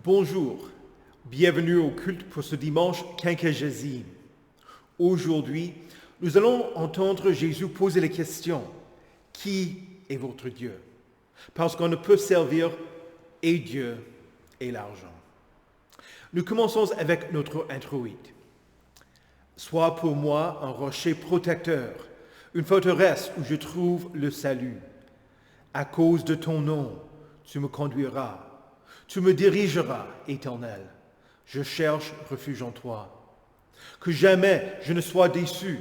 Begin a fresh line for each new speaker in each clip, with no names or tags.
Bonjour, bienvenue au culte pour ce dimanche quinquagésime. Aujourd'hui, nous allons entendre Jésus poser la question « Qui est votre Dieu ?» Parce qu'on ne peut servir et Dieu et l'argent. Nous commençons avec notre introïte. « Sois pour moi un rocher protecteur, une forteresse où je trouve le salut. À cause de ton nom, tu me conduiras. Tu me dirigeras, Éternel. Je cherche refuge en toi. Que jamais je ne sois déçu.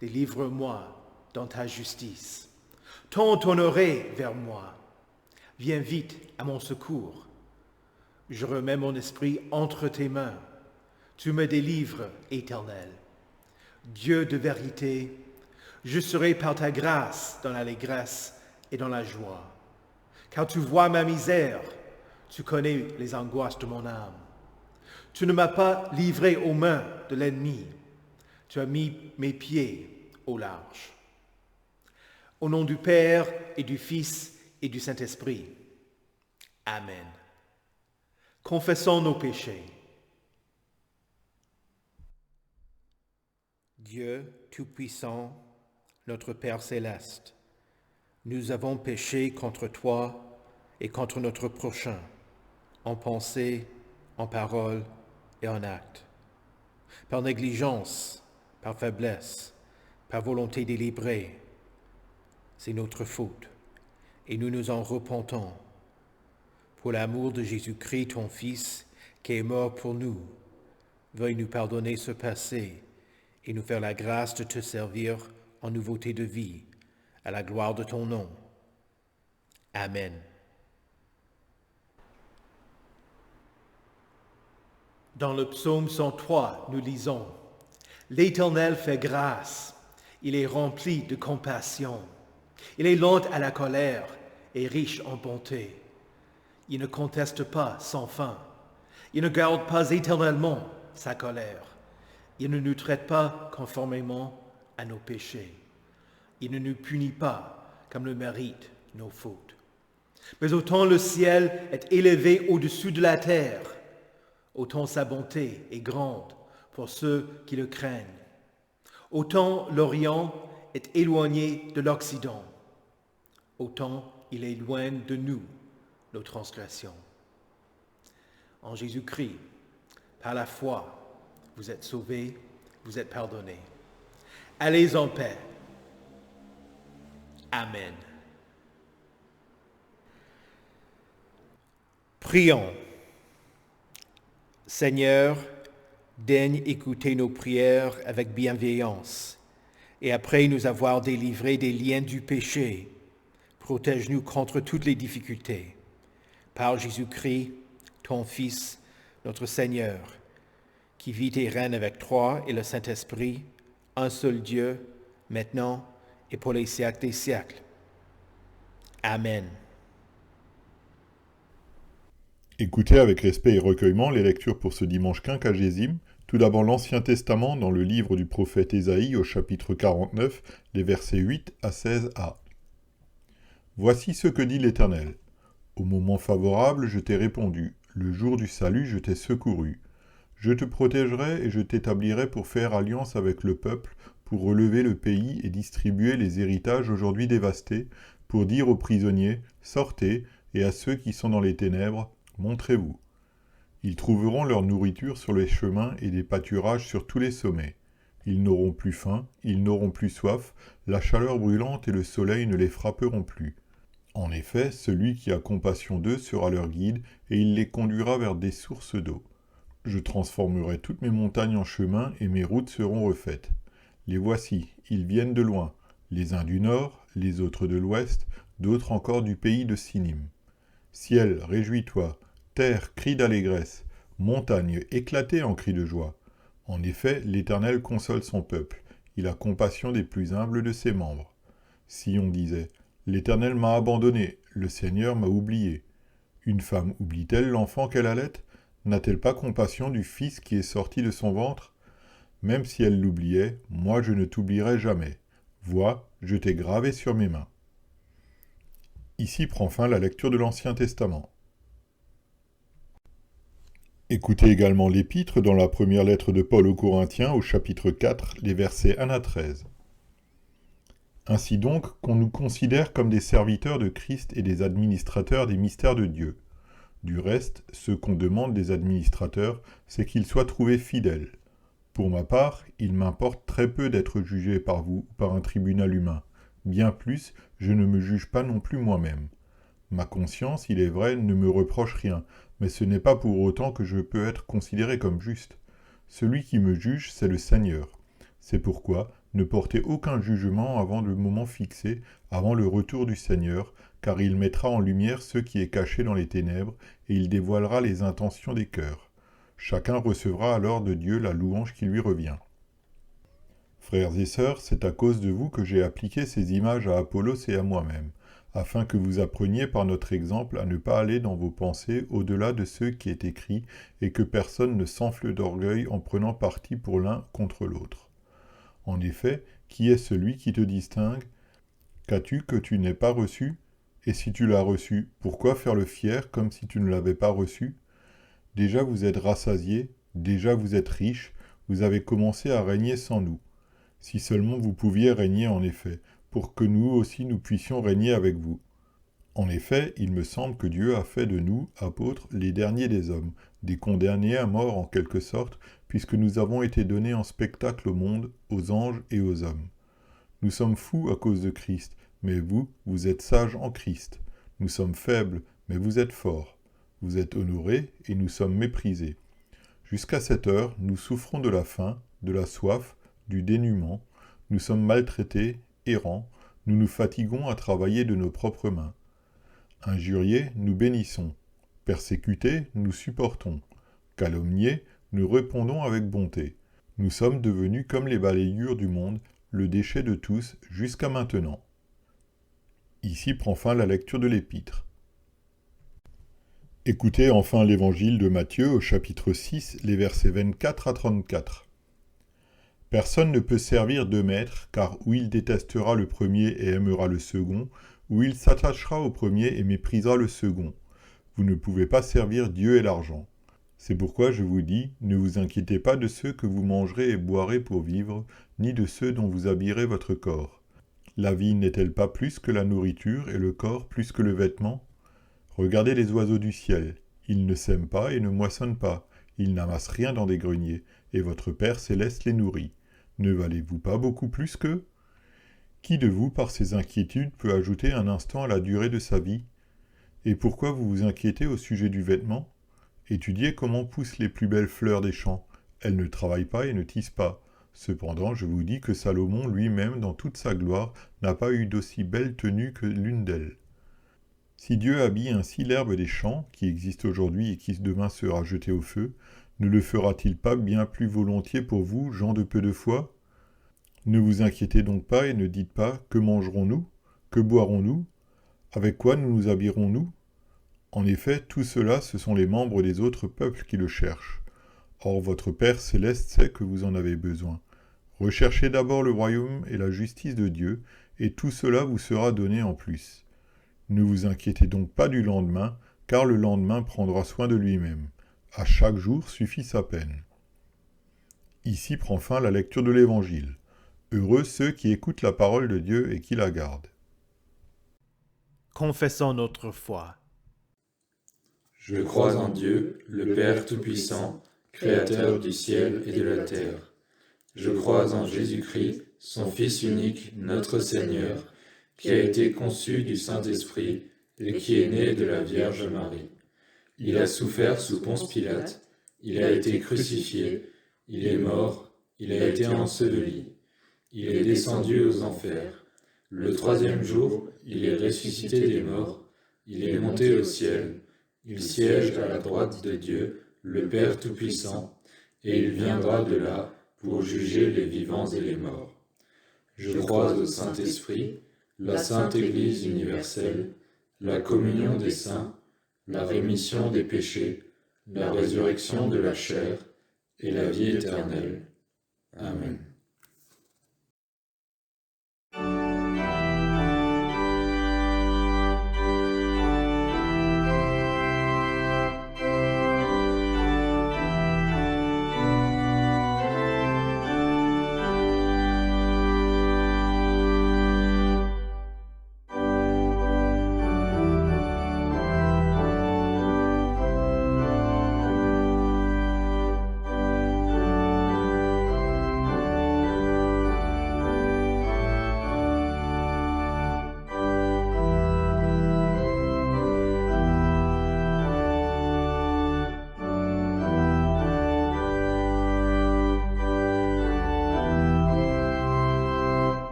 Délivre-moi dans ta justice. Tends ton oreille vers moi. Viens vite à mon secours. Je remets mon esprit entre tes mains. Tu me délivres, Éternel. Dieu de vérité, je serai par ta grâce dans l'allégresse et dans la joie. Car tu vois ma misère. Tu connais les angoisses de mon âme. Tu ne m'as pas livré aux mains de l'ennemi. Tu as mis mes pieds au large. Au nom du Père et du Fils et du Saint-Esprit. Amen. Confessons nos péchés. Dieu Tout-Puissant, notre Père céleste, nous avons péché contre toi et contre notre prochain, en pensée, en parole et en acte. Par négligence, par faiblesse, par volonté délibérée, c'est notre faute, et nous nous en repentons. Pour l'amour de Jésus-Christ, ton Fils, qui est mort pour nous, veuille nous pardonner ce passé et nous faire la grâce de te servir en nouveauté de vie, à la gloire de ton nom. Amen. Dans le psaume 103, nous lisons « L'Éternel fait grâce, il est rempli de compassion. Il est lent à la colère et riche en bonté. Il ne conteste pas sans fin. Il ne garde pas éternellement sa colère. Il ne nous traite pas conformément à nos péchés. Il ne nous punit pas comme le méritent nos fautes. Mais autant le ciel est élevé au-dessus de la terre, autant sa bonté est grande pour ceux qui le craignent. Autant l'Orient est éloigné de l'Occident, autant il éloigne de nous nos transgressions. En Jésus-Christ, par la foi, vous êtes sauvés, vous êtes pardonnés. Allez en paix. Amen. Prions. Seigneur, daigne écouter nos prières avec bienveillance, et après nous avoir délivrés des liens du péché, protège-nous contre toutes les difficultés. Par Jésus-Christ, ton Fils, notre Seigneur, qui vit et règne avec toi et le Saint-Esprit, un seul Dieu, maintenant et pour les siècles des siècles. Amen.
Écoutez avec respect et recueillement les lectures pour ce dimanche quinquagésime. Tout d'abord l'Ancien Testament dans le livre du prophète Ésaïe au chapitre 49, les versets 8 à 16a. Voici ce que dit l'Éternel. Au moment favorable, je t'ai répondu. Le jour du salut, je t'ai secouru. Je te protégerai et je t'établirai pour faire alliance avec le peuple, pour relever le pays et distribuer les héritages aujourd'hui dévastés, pour dire aux prisonniers, sortez, et à ceux qui sont dans les ténèbres, montrez-vous. Ils trouveront leur nourriture sur les chemins et des pâturages sur tous les sommets. Ils n'auront plus faim, ils n'auront plus soif, la chaleur brûlante et le soleil ne les frapperont plus. En effet, celui qui a compassion d'eux sera leur guide, et il les conduira vers des sources d'eau. Je transformerai toutes mes montagnes en chemins, et mes routes seront refaites. Les voici, ils viennent de loin, les uns du nord, les autres de l'ouest, d'autres encore du pays de Sinim. Ciel, réjouis-toi, terre, crie d'allégresse, montagne, éclatez en cris de joie. En effet, l'Éternel console son peuple, il a compassion des plus humbles de ses membres. Sion disait, l'Éternel m'a abandonné, le Seigneur m'a oublié. Une femme oublie-t-elle l'enfant qu'elle allait? N'a-t-elle pas compassion du fils qui est sorti de son ventre? Même si elle l'oubliait, moi je ne t'oublierai jamais. Vois, je t'ai gravé sur mes mains. Ici prend fin la lecture de l'Ancien Testament. Écoutez également l'Épître dans la première lettre de Paul aux Corinthiens au chapitre 4, les versets 1 à 13. Ainsi donc, qu'on nous considère comme des serviteurs de Christ et des administrateurs des mystères de Dieu. Du reste, ce qu'on demande des administrateurs, c'est qu'ils soient trouvés fidèles. Pour ma part, il m'importe très peu d'être jugé par vous ou par un tribunal humain. Bien plus, je ne me juge pas non plus moi-même. Ma conscience, il est vrai, ne me reproche rien, mais ce n'est pas pour autant que je peux être considéré comme juste. Celui qui me juge, c'est le Seigneur. C'est pourquoi ne portez aucun jugement avant le moment fixé, avant le retour du Seigneur, car il mettra en lumière ce qui est caché dans les ténèbres, et il dévoilera les intentions des cœurs. Chacun recevra alors de Dieu la louange qui lui revient. Frères et sœurs, c'est à cause de vous que j'ai appliqué ces images à Apollos et à moi-même, afin que vous appreniez par notre exemple à ne pas aller dans vos pensées au-delà de ce qui est écrit, et que personne ne s'enfle d'orgueil en prenant parti pour l'un contre l'autre. En effet, qui est celui qui te distingue? Qu'as-tu que tu n'aies pas reçu? Et si tu l'as reçu, pourquoi faire le fier comme si tu ne l'avais pas reçu? Déjà vous êtes rassasiés, déjà vous êtes riches, vous avez commencé à régner sans nous. Si seulement vous pouviez régner en effet, pour que nous aussi nous puissions régner avec vous. En effet, il me semble que Dieu a fait de nous, apôtres, les derniers des hommes, des condamnés à mort en quelque sorte, puisque nous avons été donnés en spectacle au monde, aux anges et aux hommes. Nous sommes fous à cause de Christ, mais vous, vous êtes sages en Christ. Nous sommes faibles, mais vous êtes forts. Vous êtes honorés, et nous sommes méprisés. Jusqu'à cette heure, nous souffrons de la faim, de la soif, du dénuement. Nous sommes maltraités, errants, nous nous fatiguons à travailler de nos propres mains. Injuriés, nous bénissons. Persécutés, nous supportons. Calomniés, nous répondons avec bonté. Nous sommes devenus comme les balayures du monde, le déchet de tous, jusqu'à maintenant. Ici prend fin la lecture de l'Épître. Écoutez enfin l'Évangile de Matthieu au chapitre 6, les versets 24 à 34. Personne ne peut servir deux maîtres, car ou il détestera le premier et aimera le second, ou il s'attachera au premier et méprisera le second. Vous ne pouvez pas servir Dieu et l'argent. C'est pourquoi je vous dis, ne vous inquiétez pas de ceux que vous mangerez et boirez pour vivre, ni de ceux dont vous habillerez votre corps. La vie n'est-elle pas plus que la nourriture et le corps plus que le vêtement? Regardez les oiseaux du ciel, ils ne sèment pas et ne moissonnent pas, ils n'amassent rien dans des greniers, et votre Père céleste les nourrit. Ne valez-vous pas beaucoup plus qu'eux? Qui de vous, par ses inquiétudes, peut ajouter un instant à la durée de sa vie? Et pourquoi vous vous inquiétez au sujet du vêtement? Étudiez comment poussent les plus belles fleurs des champs. Elles ne travaillent pas et ne tissent pas. Cependant, je vous dis que Salomon lui-même, dans toute sa gloire, n'a pas eu d'aussi belle tenue que l'une d'elles. Si Dieu habille ainsi l'herbe des champs, qui existe aujourd'hui et qui demain sera jetée au feu, ne le fera-t-il pas bien plus volontiers pour vous, gens de peu de foi? Ne vous inquiétez donc pas et ne dites pas « Que mangerons-nous? Que boirons-nous? Avec quoi nous habillerons-nous » En effet, tout cela, ce sont les membres des autres peuples qui le cherchent. Or votre Père céleste sait que vous en avez besoin. Recherchez d'abord le royaume et la justice de Dieu, et tout cela vous sera donné en plus. Ne vous inquiétez donc pas du lendemain, car le lendemain prendra soin de lui-même. À chaque jour suffit sa peine. Ici prend fin la lecture de l'Évangile. Heureux ceux qui écoutent la parole de Dieu et qui la gardent.
Confessons notre foi.
Je crois en Dieu, le Père Tout-Puissant, Créateur du ciel et de la terre. Je crois en Jésus-Christ, son Fils unique, notre Seigneur, qui a été conçu du Saint-Esprit et qui est né de la Vierge Marie. Il a souffert sous Ponce Pilate, il a été crucifié, il est mort, il a été enseveli, il est descendu aux enfers. Le troisième jour, il est ressuscité des morts, il est monté au ciel, il siège à la droite de Dieu, le Père Tout-Puissant, et il viendra de là pour juger les vivants et les morts. Je crois au Saint-Esprit, la Sainte Église universelle, la communion des saints, la rémission des péchés, la résurrection de la chair et la vie éternelle. Amen.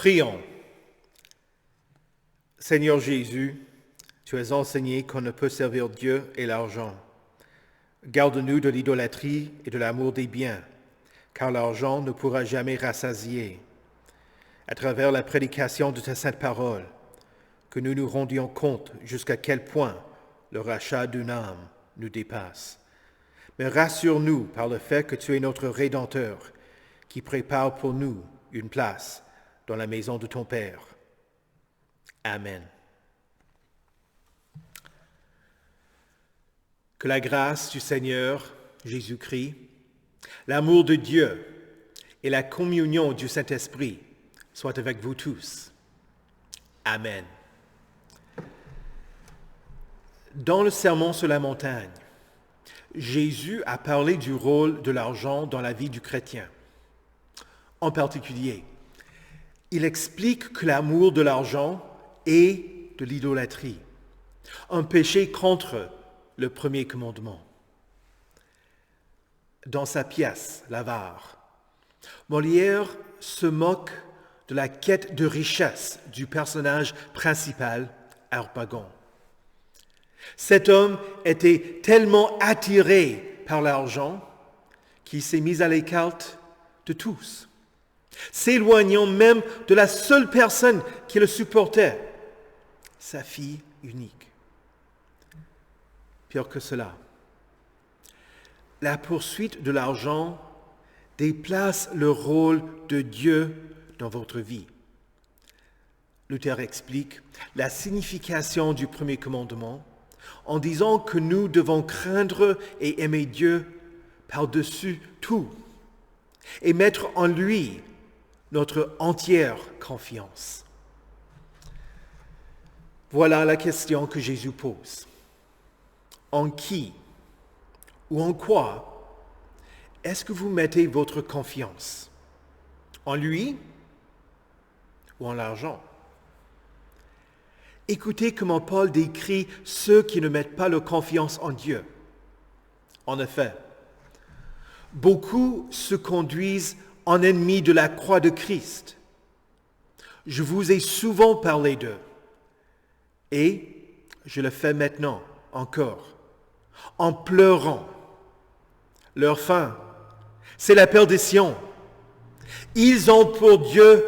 Prions. Seigneur Jésus, tu as enseigné qu'on ne peut servir Dieu et l'argent. Garde-nous de l'idolâtrie et de l'amour des biens, car l'argent ne pourra jamais rassasier. À travers la prédication de ta sainte parole, que nous nous rendions compte jusqu'à quel point le rachat d'une âme nous dépasse. Mais rassure-nous par le fait que tu es notre Rédempteur, qui prépare pour nous une place dans la maison de ton Père. Amen. Que la grâce du Seigneur Jésus-Christ, l'amour de Dieu et la communion du Saint-Esprit soient avec vous tous. Amen. Dans le Sermon sur la montagne, Jésus a parlé du rôle de l'argent dans la vie du chrétien. En particulier, il explique que l'amour de l'argent est de l'idolâtrie, un péché contre le premier commandement. Dans sa pièce, L'Avare, Molière se moque de la quête de richesse du personnage principal, Harpagon. Cet homme était tellement attiré par l'argent qu'il s'est mis à l'écart de tous, s'éloignant même de la seule personne qui le supportait, sa fille unique. Pire que cela, la poursuite de l'argent déplace le rôle de Dieu dans votre vie. Luther explique la signification du premier commandement en disant que nous devons craindre et aimer Dieu par-dessus tout et mettre en lui notre entière confiance. Voilà la question que Jésus pose. En qui ou en quoi est-ce que vous mettez votre confiance? En lui ou en l'argent? Écoutez comment Paul décrit ceux qui ne mettent pas leur confiance en Dieu. En effet, beaucoup se conduisent en ennemis de la croix de Christ. Je vous ai souvent parlé d'eux, et je le fais maintenant encore, en pleurant. Leur fin, c'est la perdition. Ils ont pour Dieu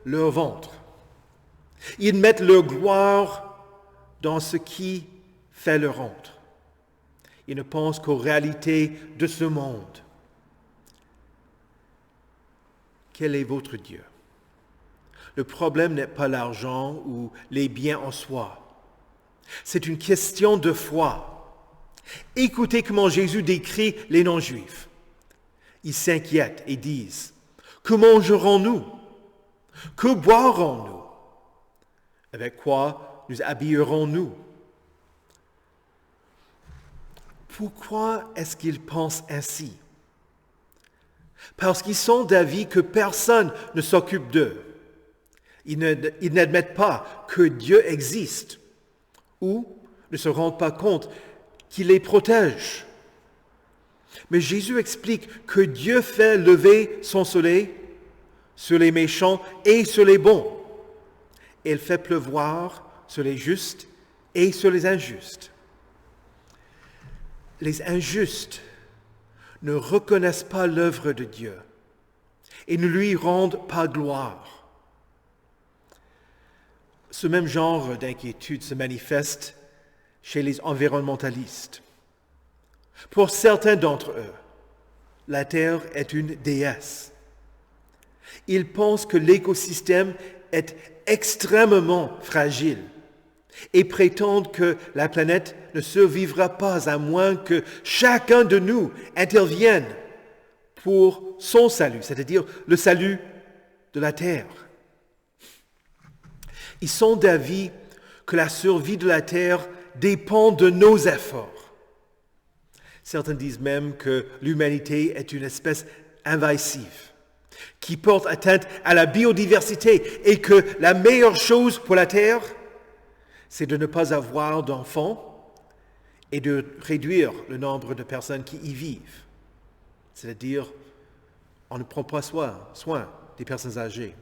leur ventre. Ils mettent leur gloire dans ce qui fait leur honte. Ils ne pensent qu'aux réalités de ce monde. Quel est votre Dieu? Le problème n'est pas l'argent ou les biens en soi. C'est une question de foi. Écoutez comment Jésus décrit les non-juifs. Ils s'inquiètent et disent, « Que mangerons-nous? Que boirons-nous? Avec quoi nous habillerons-nous? » Pourquoi est-ce qu'ils pensent ainsi? Parce qu'ils sont d'avis que personne ne s'occupe d'eux. Ils n'admettent pas que Dieu existe ou ne se rendent pas compte qu'il les protège. Mais Jésus explique que Dieu fait lever son soleil sur les méchants et sur les bons. Il fait pleuvoir sur les justes et sur les injustes. Les injustes ne reconnaissent pas l'œuvre de Dieu et ne lui rendent pas gloire. Ce même genre d'inquiétude se manifeste chez les environnementalistes. Pour certains d'entre eux, la Terre est une déesse. Ils pensent que l'écosystème est extrêmement fragile et prétendent que la planète ne survivra pas à moins que chacun de nous intervienne pour son salut, c'est-à-dire le salut de la Terre. Ils sont d'avis que la survie de la Terre dépend de nos efforts. Certains disent même que l'humanité est une espèce invasive qui porte atteinte à la biodiversité et que la meilleure chose pour la Terre, c'est de ne pas avoir d'enfants et de réduire le nombre de personnes qui y vivent. C'est-à-dire, on ne prend pas soin des personnes âgées.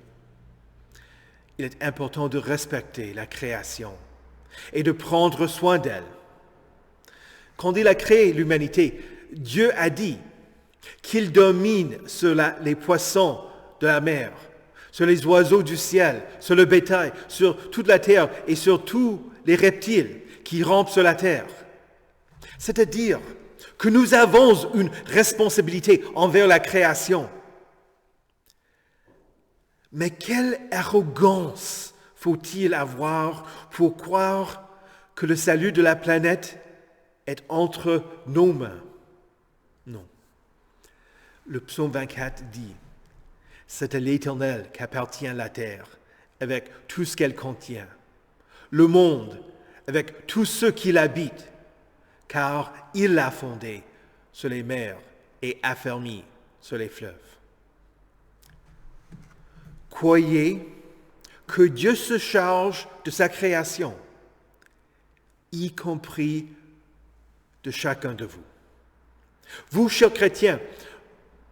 il est important de respecter la création et de prendre soin d'elle. Quand il a créé l'humanité, Dieu a dit qu'il domine sur les poissons de la mer, sur les oiseaux du ciel, sur le bétail, sur toute la terre et sur tous les reptiles qui rampent sur la terre. C'est-à-dire que nous avons une responsabilité envers la création. Mais quelle arrogance faut-il avoir pour croire que le salut de la planète est entre nos mains? Non. Le psaume 24 dit, « C'est à l'Éternel qu'appartient la terre, avec tout ce qu'elle contient, le monde, avec tous ceux qui l'habitent, car il l'a fondé sur les mers et affermi sur les fleuves. » Croyez que Dieu se charge de sa création, y compris de chacun de vous. Vous, chers chrétiens,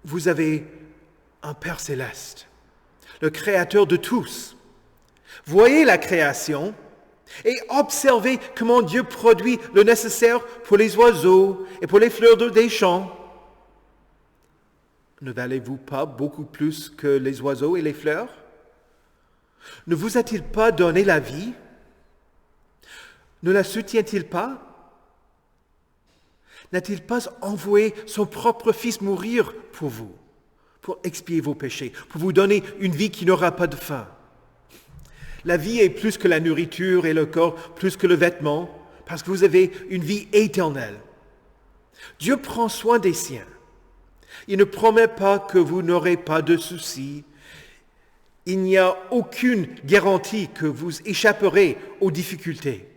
vous avez un Père céleste, le Créateur de tous. Voyez la création et observez comment Dieu produit le nécessaire pour les oiseaux et pour les fleurs des champs. Ne valez-vous pas beaucoup plus que les oiseaux et les fleurs? Ne vous a-t-il pas donné la vie? Ne la soutient-il pas? N'a-t-il pas envoyé son propre Fils mourir pour vous, pour expier vos péchés, pour vous donner une vie qui n'aura pas de fin? La vie est plus que la nourriture et le corps, plus que le vêtement, parce que vous avez une vie éternelle. Dieu prend soin des siens. Il ne promet pas que vous n'aurez pas de soucis. Il n'y a aucune garantie que vous échapperez aux difficultés.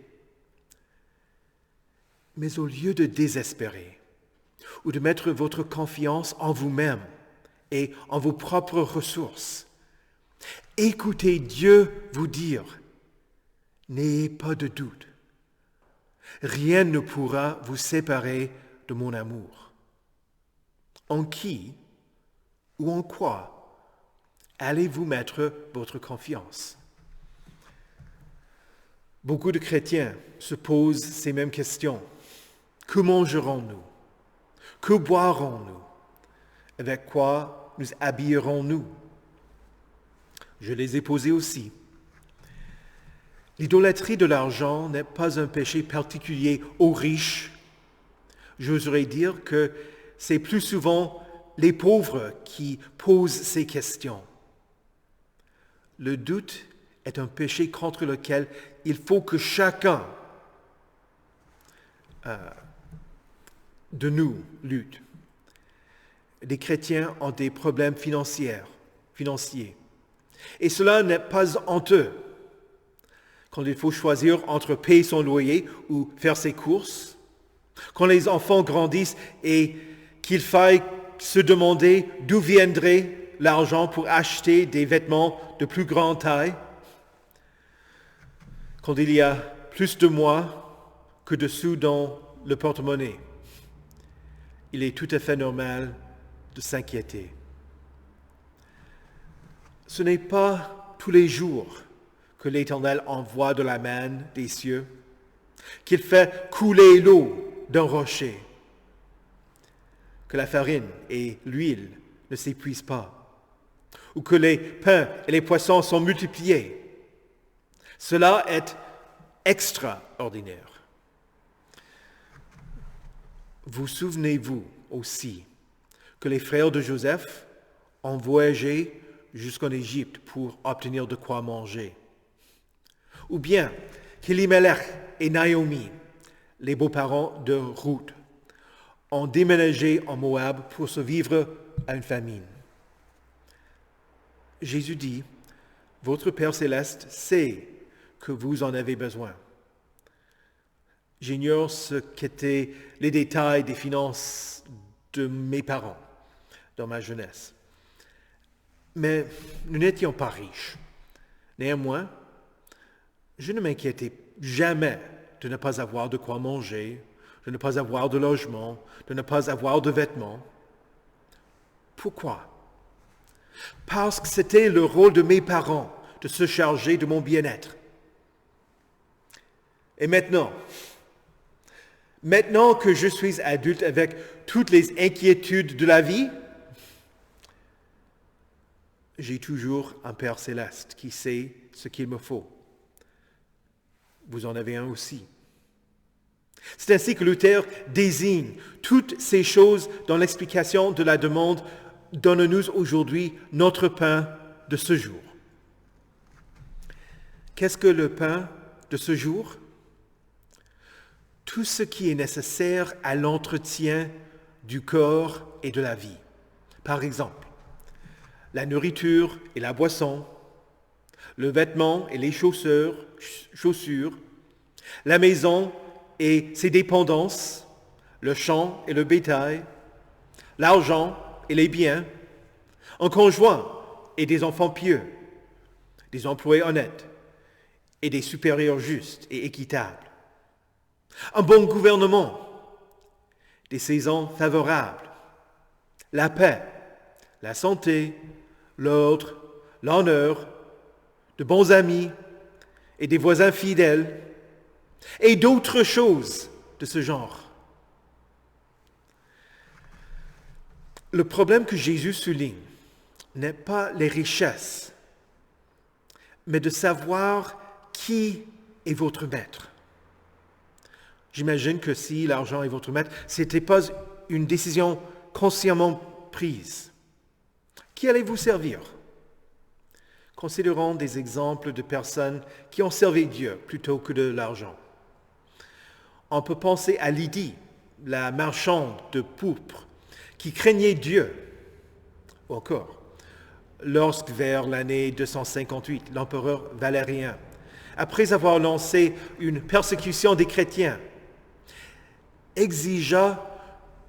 Mais au lieu de désespérer ou de mettre votre confiance en vous-même et en vos propres ressources, écoutez Dieu vous dire, n'ayez pas de doute. Rien ne pourra vous séparer de mon amour. En qui ou en quoi allez-vous mettre votre confiance? Beaucoup de chrétiens se posent ces mêmes questions. Que mangerons-nous? Que boirons-nous? Avec quoi nous habillerons-nous? Je les ai posées aussi. L'idolâtrie de l'argent n'est pas un péché particulier aux riches. J'oserais dire que c'est plus souvent les pauvres qui posent ces questions. Le doute est un péché contre lequel il faut que chacun de nous lutte. Les chrétiens ont des problèmes financiers. Et cela n'est pas honteux. Quand il faut choisir entre payer son loyer ou faire ses courses, quand les enfants grandissent et qu'il faille se demander d'où viendrait l'argent pour acheter des vêtements de plus grande taille, quand il y a plus de mois que de sous dans le porte-monnaie, il est tout à fait normal de s'inquiéter. Ce n'est pas tous les jours que l'Éternel envoie de la manne des cieux, qu'il fait couler l'eau d'un rocher, que la farine et l'huile ne s'épuisent pas, ou que les pains et les poissons sont multipliés. Cela est extraordinaire. Vous souvenez-vous aussi que les frères de Joseph ont voyagé jusqu'en Égypte pour obtenir de quoi manger? Ou bien qu'Elimelech et Naomi, les beaux-parents de Ruth, ont déménagé en Moab pour survivre à une famine. Jésus dit, « Votre Père céleste sait que vous en avez besoin. » J'ignore ce qu'étaient les détails des finances de mes parents dans ma jeunesse. Mais nous n'étions pas riches. Néanmoins, je ne m'inquiétais jamais de ne pas avoir de quoi manger, de ne pas avoir de logement, de ne pas avoir de vêtements. Pourquoi? Parce que c'était le rôle de mes parents de se charger de mon bien-être. Et maintenant que je suis adulte avec toutes les inquiétudes de la vie, j'ai toujours un Père céleste qui sait ce qu'il me faut. Vous en avez un aussi. C'est ainsi que Luther désigne toutes ces choses dans l'explication de la demande « Donne-nous aujourd'hui notre pain de ce jour ». Qu'est-ce que le pain de ce jour? Tout ce qui est nécessaire à l'entretien du corps et de la vie. Par exemple, la nourriture et la boisson, le vêtement et les chaussures, la maison et ses dépendances, le champ et le bétail, l'argent et les biens, un conjoint et des enfants pieux, des employés honnêtes et des supérieurs justes et équitables, un bon gouvernement, des saisons favorables, la paix, la santé, l'ordre, l'honneur, de bons amis et des voisins fidèles, et d'autres choses de ce genre. Le problème que Jésus souligne n'est pas les richesses, mais de savoir qui est votre maître. J'imagine que si l'argent est votre maître, ce n'était pas une décision consciemment prise. Qui allez-vous servir? Considérons des exemples de personnes qui ont servi Dieu plutôt que de l'argent. On peut penser à Lydie, la marchande de pourpre, qui craignait Dieu. Ou encore, lorsque vers l'année 258, l'empereur Valérien, après avoir lancé une persécution des chrétiens, exigea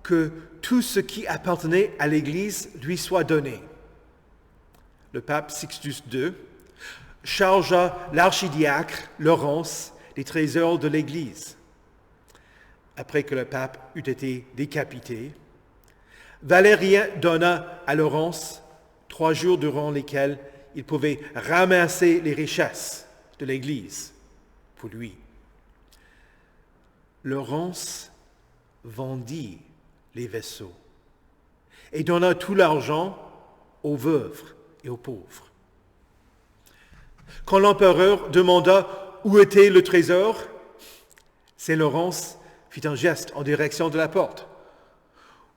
que tout ce qui appartenait à l'Église lui soit donné. Le pape Sixtus II chargea l'archidiacre Laurence des trésors de l'Église. Après que le pape eut été décapité, Valérien donna à Laurence 3 jours durant lesquels il pouvait ramasser les richesses de l'Église pour lui. Laurence vendit les vaisseaux et donna tout l'argent aux veuves et aux pauvres. Quand l'empereur demanda où était le trésor, Saint Laurence fit un geste en direction de la porte.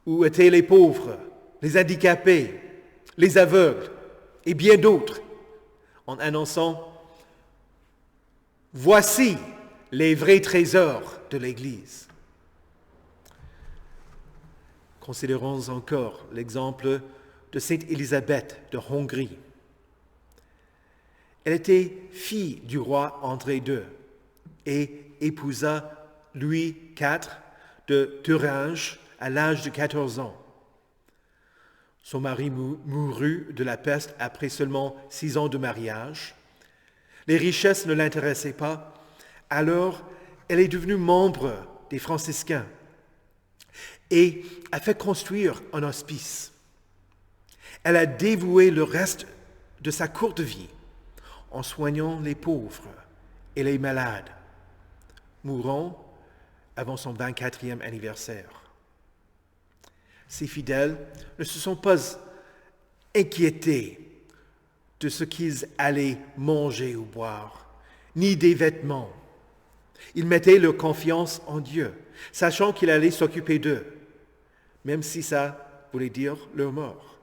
Où étaient les pauvres, les handicapés, les aveugles et bien d'autres, en annonçant « Voici les vrais trésors de l'Église ». Considérons encore l'exemple de Sainte Élisabeth de Hongrie. Elle était fille du roi André II et épousa Louis IV de Thuringe à l'âge de 14 ans. Son mari mourut de la peste après seulement 6 ans de mariage. Les richesses ne l'intéressaient pas, alors elle est devenue membre des franciscains et a fait construire un hospice. Elle a dévoué le reste de sa courte vie en soignant les pauvres et les malades, mourant avant son 24e anniversaire. Ces fidèles ne se sont pas inquiétés de ce qu'ils allaient manger ou boire, ni des vêtements. Ils mettaient leur confiance en Dieu, sachant qu'il allait s'occuper d'eux, même si ça voulait dire leur mort.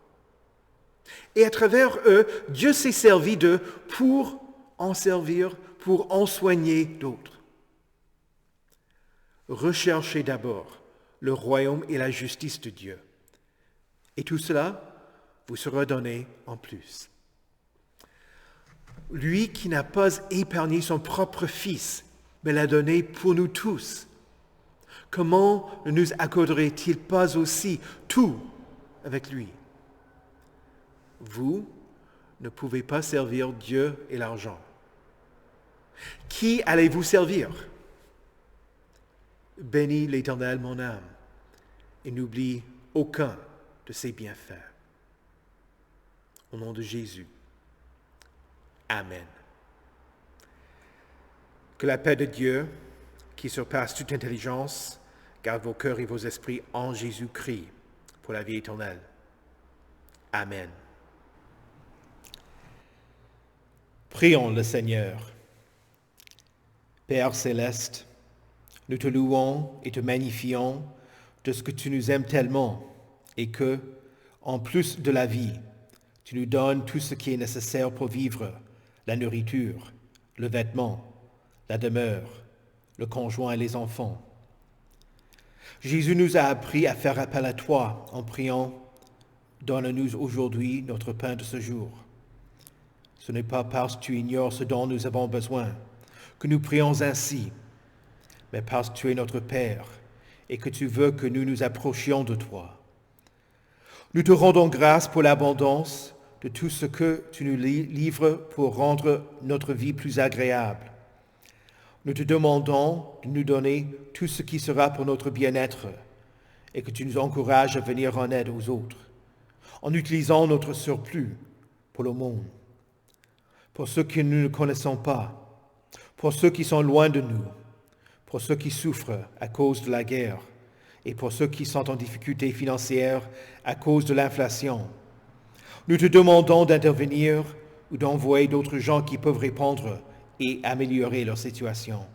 Et à travers eux, Dieu s'est servi d'eux pour en servir, pour en soigner d'autres. Recherchez d'abord le royaume et la justice de Dieu. Et tout cela vous sera donné en plus. Lui qui n'a pas épargné son propre Fils, mais l'a donné pour nous tous, comment ne nous accorderait-il pas aussi tout avec lui? Vous ne pouvez pas servir Dieu et l'argent. Qui allez-vous servir? Bénis l'Éternel, mon âme, et n'oublie aucun de ses bienfaits. Au nom de Jésus. Amen. Que la paix de Dieu, qui surpasse toute intelligence, garde vos cœurs et vos esprits en Jésus-Christ pour la vie éternelle. Amen. Prions le Seigneur. Père céleste, nous te louons et te magnifions de ce que tu nous aimes tellement et que, en plus de la vie, tu nous donnes tout ce qui est nécessaire pour vivre, la nourriture, le vêtement, la demeure, le conjoint et les enfants. Jésus nous a appris à faire appel à toi en priant « Donne-nous aujourd'hui notre pain de ce jour ». Ce n'est pas parce que tu ignores ce dont nous avons besoin que nous prions ainsi, mais parce que tu es notre Père et que tu veux que nous nous approchions de toi. Nous te rendons grâce pour l'abondance de tout ce que tu nous livres pour rendre notre vie plus agréable. Nous te demandons de nous donner tout ce qui sera pour notre bien-être et que tu nous encourages à venir en aide aux autres, en utilisant notre surplus pour le monde, pour ceux que nous ne connaissons pas, pour ceux qui sont loin de nous, pour ceux qui souffrent à cause de la guerre et pour ceux qui sont en difficulté financière à cause de l'inflation. Nous te demandons d'intervenir ou d'envoyer d'autres gens qui peuvent répondre et améliorer leur situation.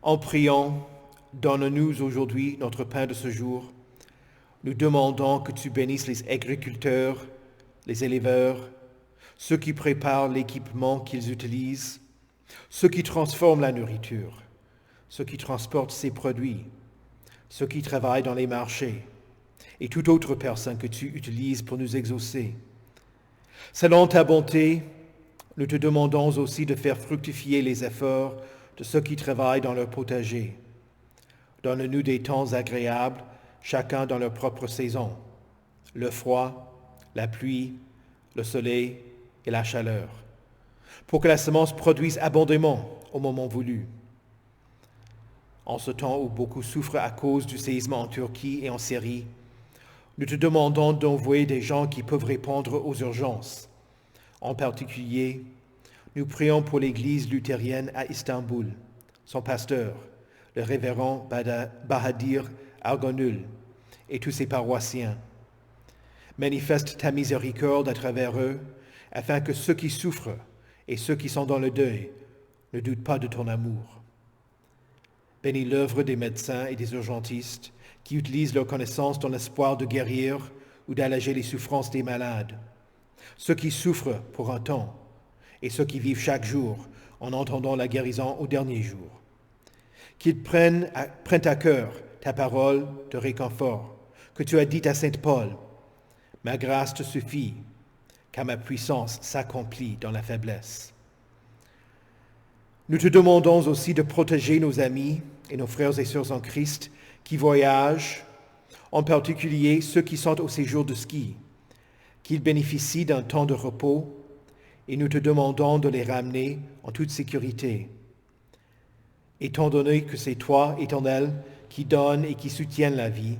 En priant, donne-nous aujourd'hui notre pain de ce jour. Nous demandons que tu bénisses les agriculteurs, les éleveurs, ceux qui préparent l'équipement qu'ils utilisent, ceux qui transforment la nourriture, ceux qui transportent ces produits, ceux qui travaillent dans les marchés et toute autre personne que tu utilises pour nous exaucer. Selon ta bonté, nous te demandons aussi de faire fructifier les efforts de ceux qui travaillent dans leur potager. Donne-nous des temps agréables, chacun dans leur propre saison, le froid, la pluie, le soleil et la chaleur, pour que la semence produise abondamment au moment voulu. En ce temps où beaucoup souffrent à cause du séisme en Turquie et en Syrie, nous te demandons d'envoyer des gens qui peuvent répondre aux urgences. En particulier, nous prions pour l'Église luthérienne à Istanbul, son pasteur, le révérend Bahadir Argonul, et tous ses paroissiens. Manifeste ta miséricorde à travers eux, afin que ceux qui souffrent et ceux qui sont dans le deuil ne doutent pas de ton amour. Bénis l'œuvre des médecins et des urgentistes qui utilisent leur connaissance dans l'espoir de guérir ou d'alléger les souffrances des malades, ceux qui souffrent pour un temps et ceux qui vivent chaque jour en entendant la guérison au dernier jour. Qu'ils prennent à cœur ta parole de réconfort que tu as dite à Saint Paul. Ma grâce te suffit, car ma puissance s'accomplit dans la faiblesse. Nous te demandons aussi de protéger nos amis et nos frères et sœurs en Christ qui voyagent, en particulier ceux qui sont au séjour de ski, qu'ils bénéficient d'un temps de repos, et nous te demandons de les ramener en toute sécurité. Étant donné que c'est toi, Éternel, qui donnes et qui soutiennes la vie,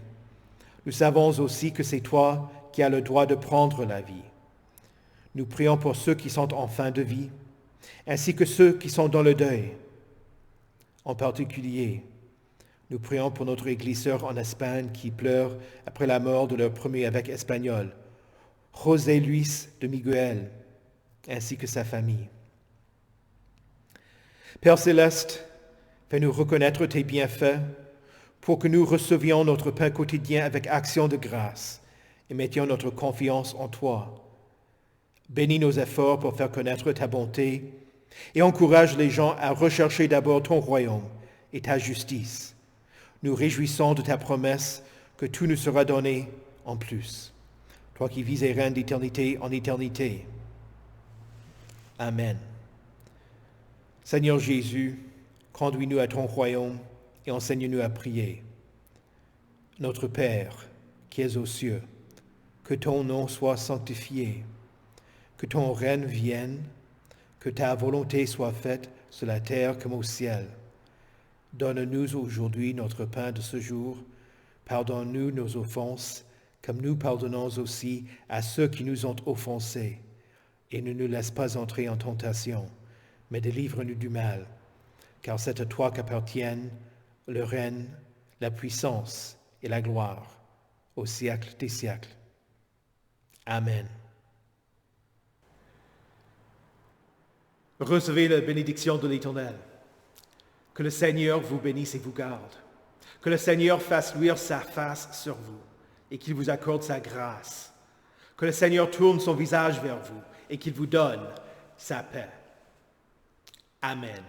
nous savons aussi que c'est toi qui as le droit de prendre la vie. Nous prions pour ceux qui sont en fin de vie, ainsi que ceux qui sont dans le deuil. En particulier, nous prions pour notre Église sœur en Espagne qui pleure après la mort de leur premier évêque espagnol, José Luis de Miguel, ainsi que sa famille. Père céleste, fais-nous reconnaître tes bienfaits pour que nous recevions notre pain quotidien avec action de grâce et mettions notre confiance en toi. Bénis nos efforts pour faire connaître ta bonté et encourage les gens à rechercher d'abord ton royaume et ta justice. Nous réjouissons de ta promesse que tout nous sera donné en plus. Toi qui vis et règnes d'éternité en éternité. Amen. Seigneur Jésus, conduis-nous à ton royaume et enseigne-nous à prier. Notre Père, qui es aux cieux, que ton nom soit sanctifié, que ton règne vienne, que ta volonté soit faite sur la terre comme au ciel. Donne-nous aujourd'hui notre pain de ce jour. Pardonne-nous nos offenses, comme nous pardonnons aussi à ceux qui nous ont offensés. et ne nous laisse pas entrer en tentation, mais délivre-nous du mal, car c'est à toi qu'appartiennent le règne, la puissance et la gloire, au siècle des siècles. Amen. Recevez la bénédiction de l'Éternel. Que le Seigneur vous bénisse et vous garde. Que le Seigneur fasse luire sa face sur vous et qu'il vous accorde sa grâce. Que le Seigneur tourne son visage vers vous et qu'il vous donne sa paix. Amen.